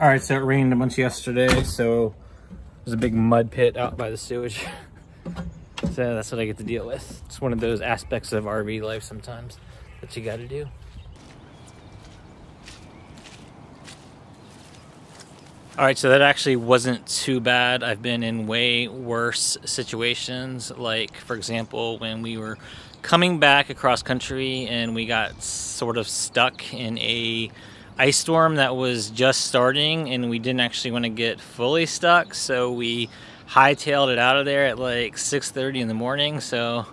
All right, so it rained a bunch yesterday, so there's a big mud pit out by the sewage. So that's what I get to deal with. It's one of those aspects of RV life sometimes that you got to do. All right, so that actually wasn't too bad. I've been in way worse situations. Like, for example, when we were coming back across country and we got sort of stuck in a ice storm that was just starting, and we didn't actually want to get fully stuck, so we hightailed it out of there at like 6:30 in the morning. So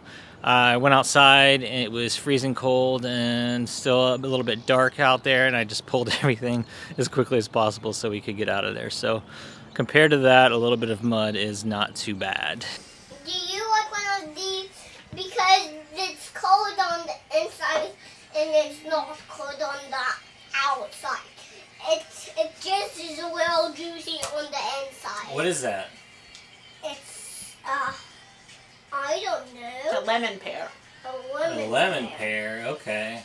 I went outside and it was freezing cold and still a little bit dark out there, and I just pulled everything as quickly as possible so we could get out of there. So compared to that, a little bit of mud is not too bad. Do you like one of these because it's cold on the inside and it's not cold on the outside? It just is a little juicy on the inside. What is that? It's I don't know. It's a lemon pear. A lemon pear, okay.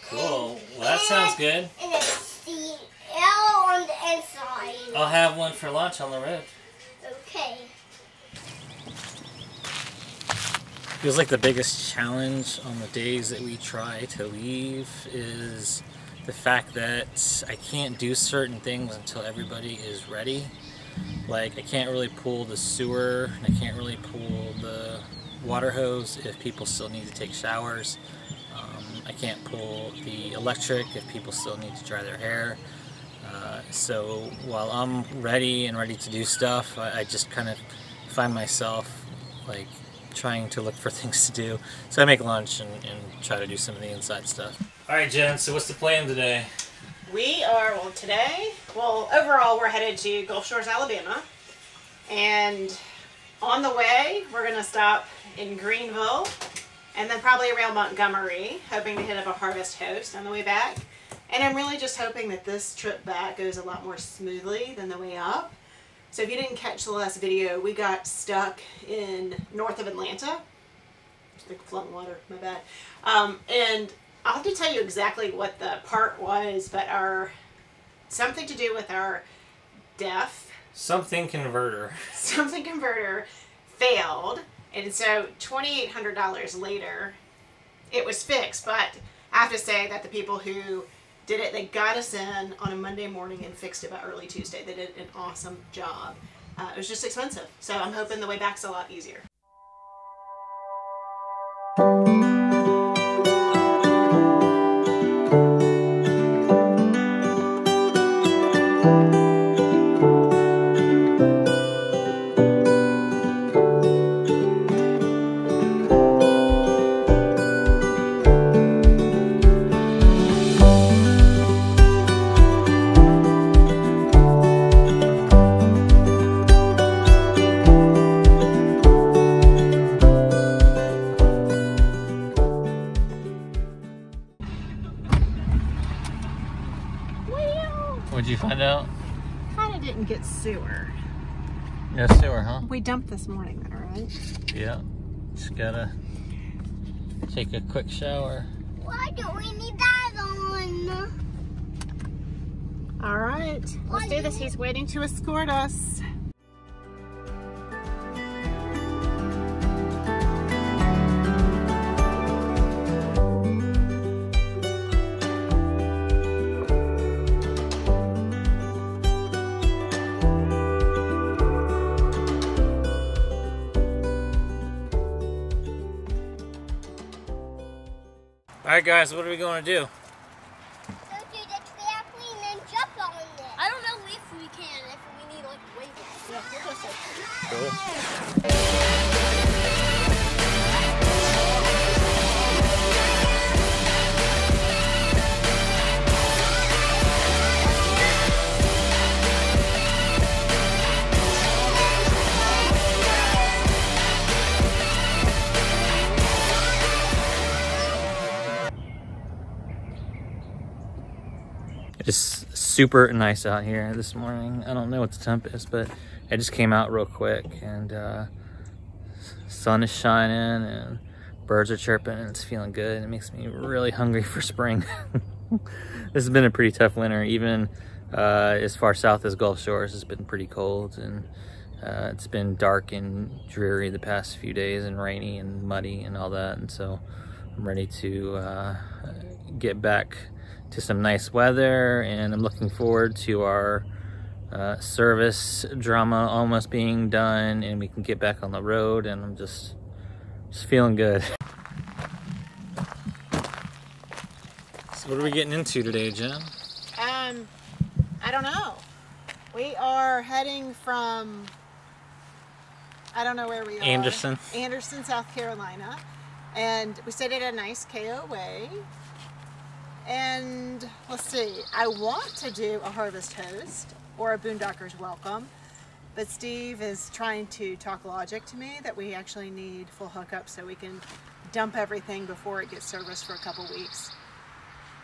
Cool. Well, that sounds good. And it's the L on the inside. I'll have one for lunch on the road. Okay. Feels like the biggest challenge on the days that we try to leave is the fact that I can't do certain things until everybody is ready. Like, I can't really pull the sewer, and I can't really pull the water hose if people still need to take showers. I can't pull the electric if people still need to dry their hair. So while I'm ready to do stuff, I just kind of find myself like trying to look for things to do. So I make lunch and try to do some of the inside stuff. All right, Jen, so what's the plan today? We are, overall we're headed to Gulf Shores, Alabama. And on the way, we're going to stop in Greenville and then probably around Montgomery, hoping to hit up a Harvest Host on the way back. And I'm really just hoping that this trip back goes a lot more smoothly than the way up. So if you didn't catch the last video, we got stuck in north of Atlanta. Just like flooding water, my bad. And I'll have to tell you exactly what the part was, but something to do with our DEF. Something converter failed. And so $2,800 later, it was fixed. But I have to say that the people who did it, they got us in on a Monday morning and fixed it by early Tuesday. They did an awesome job. It was just expensive. So I'm hoping the way back's a lot easier. What'd you find out? Kind of didn't get sewer. No sewer, huh? We dumped this morning though, right? Yeah. Just gotta take a quick shower. Why don't we need that on? All right, let's do this. He's waiting to escort us. Alright guys, what are we going to do? Go to the trampoline and jump on it. I don't know if we can, if we need like weights. Yeah, we'll just Cool. It's super nice out here this morning. I don't know what the temp is, but I just came out real quick, and sun is shining and birds are chirping and it's feeling good. It makes me really hungry for spring. This has been a pretty tough winter. Even as far south as Gulf Shores, it's been pretty cold, and it's been dark and dreary the past few days, and rainy and muddy and all that. And so I'm ready to get back to some nice weather, and I'm looking forward to our service drama almost being done, and we can get back on the road, and I'm just feeling good. So what are we getting into today, Jen? I don't know. We are heading from, I don't know where we are. Anderson, South Carolina. And we stayed at a nice KOA. And let's see, I want to do a harvest host or a boondocker's welcome, but Steve is trying to talk logic to me that we actually need full hookup so we can dump everything before it gets serviced for a couple weeks.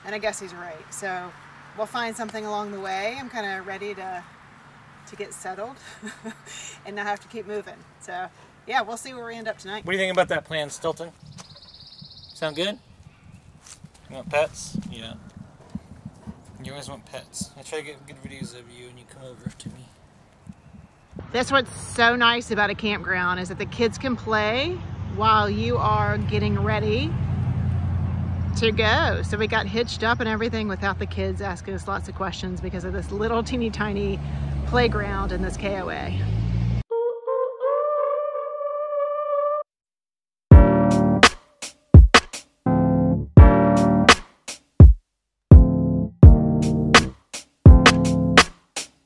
And I guess he's right. So we'll find something along the way. I'm kind of ready to get settled and not have to keep moving. So yeah, we'll see where we end up tonight. what do you think about that plan, Stilton? Sound good? You want pets? Yeah. You always want pets. I try to get good videos of you and you come over to me. That's what's so nice about a campground, is that the kids can play while you are getting ready to go. So we got hitched up and everything without the kids asking us lots of questions because of this little teeny tiny playground in this KOA.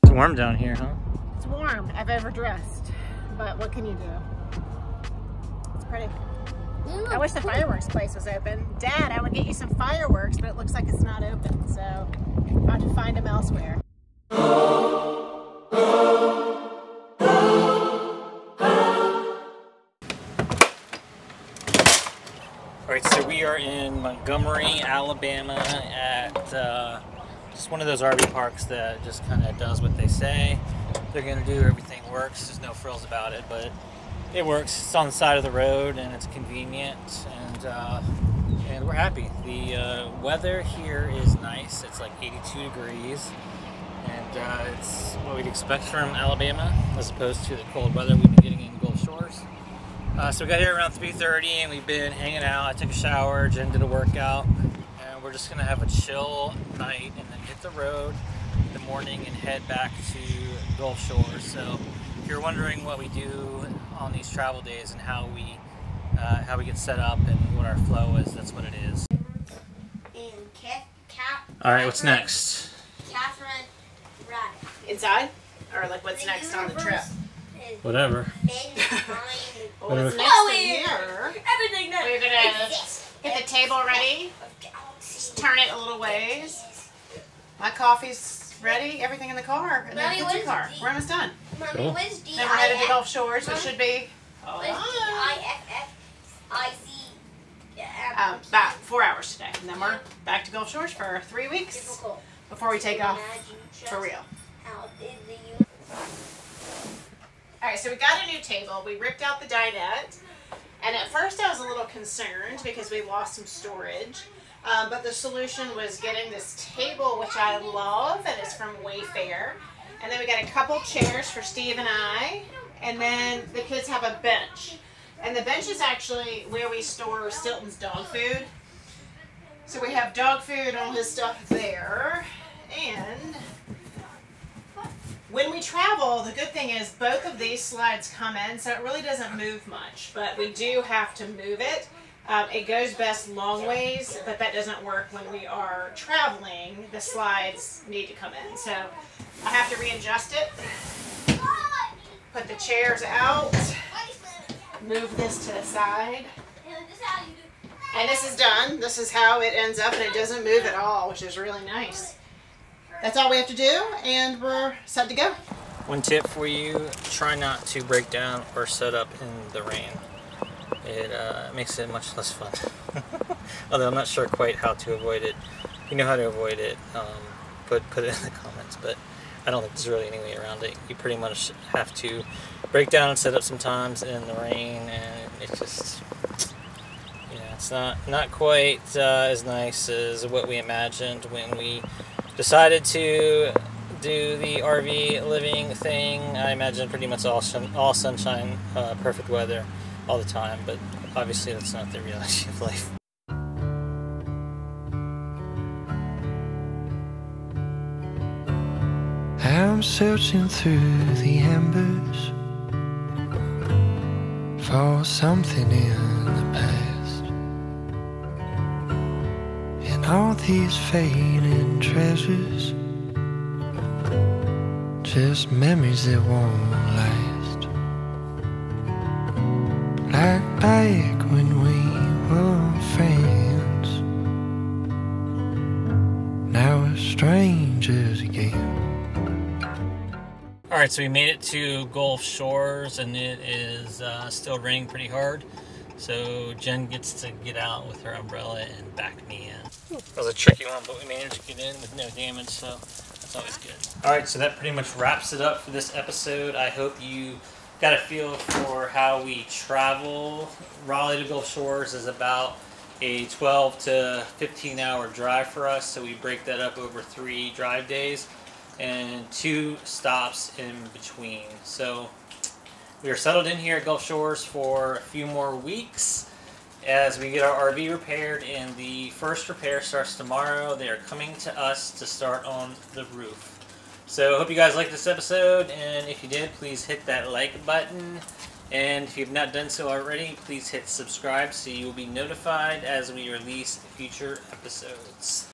It's warm down here, huh? It's warm. I've overdressed, but what can you do? It's pretty. I wish the fireworks place was open. Dad, I would get you some fireworks, but it looks like it's not open, so I'll have to find them elsewhere. Alright, so we are in Montgomery, Alabama at just one of those RV parks that just kind of does what they say they're going to do. Everything works. There's no frills about it, but it works. It's on the side of the road and it's convenient, and we're happy. The weather here is nice. It's like 82 degrees, and it's what we'd expect from Alabama as opposed to the cold weather we've been getting in Gulf Shores. So we got here around 3:30 and we've been hanging out. I took a shower, Jen did a workout, and we're just going to have a chill night and then hit the road in the morning and head back to Gulf Shores. So if you're wondering what we do on these travel days and how we get set up and what our flow is, that's what it is. All right, what's next? Catherine, right. Inside? Or like what's next on the trip? Whatever. Well, what's next in here? Everything that We're gonna get the table ready. Just turn it a little ways. My coffee's ready. Everything in the car. And then it's your car. We're almost done. Mommy, Cool. what's D-I-F? Then we're headed to Gulf Shores, which should be What's D-I-F-F-I-C? about 4 hours today. And then we're back to Gulf Shores for 3 weeks Difficult. before we take off for real. How did the Alright, so we got a new table. We ripped out the dinette. And at first I was a little concerned because we lost some storage. But the solution was getting this table, which I love, and it's from Wayfair. And then we got a couple chairs for Steve and I. And then the kids have a bench. And the bench is actually where we store Stilton's dog food. So we have dog food and all his stuff there. And when we travel, the good thing is both of these slides come in, so it really doesn't move much, but we do have to move it. It goes best long ways, but that doesn't work when we are traveling. The slides need to come in, so I have to readjust it, put the chairs out, move this to the side, and this is done. This is how it ends up, and it doesn't move at all, which is really nice. That's all we have to do, and we're set to go. One tip for you, try not to break down or set up in the rain. It makes it much less fun. Although I'm not sure quite how to avoid it. If you know how to avoid it, put it in the comments, but I don't think there's really any way around it. You pretty much have to break down and set up sometimes in the rain, and it's just, you know, it's not quite as nice as what we imagined when we decided to do the RV living thing. I imagine pretty much all sunshine, perfect weather all the time, but obviously that's not the reality of life. I'm searching through the embers for something in the past, and all these fading treasures, just memories that won't last. Like back when we were friends, now we're strangers again. Alright, so we made it to Gulf Shores, and it is still raining pretty hard. So Jen gets to get out with her umbrella and back me in. That was a tricky one, but we managed to get in with no damage, so that's always good. Alright, so that pretty much wraps it up for this episode. I hope you got a feel for how we travel. Raleigh to Gulf Shores is about a 12 to 15 hour drive for us, so we break that up over 3 drive days and 2 stops in between. So we are settled in here at Gulf Shores for a few more weeks as we get our RV repaired, and the first repair starts tomorrow. They are coming to us to start on the roof. So I hope you guys liked this episode, and if you did, please hit that like button, and if you've not done so already, please hit subscribe so you will be notified as we release future episodes.